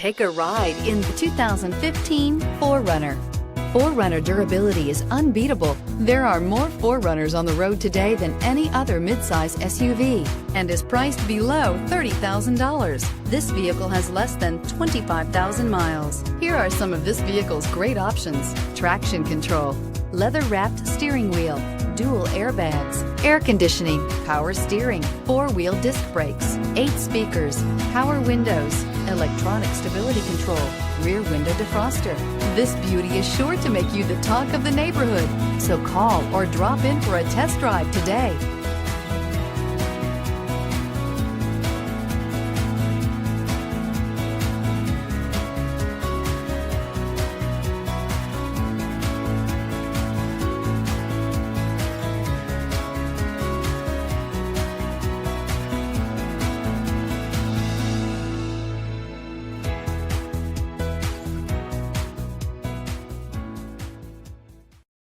Take a ride in the 2015 4Runner. 4Runner durability is unbeatable. There are more 4Runners on the road today than any other midsize SUV and is priced below $30,000. This vehicle has less than 25,000 miles. Here are some of this vehicle's great options: traction control, leather-wrapped steering wheel, dual airbags, air conditioning, power steering, four-wheel disc brakes, 8 speakers, power windows, electronic stability control, rear window defroster. This beauty is sure to make you the talk of the neighborhood. So call or drop in for a test drive today.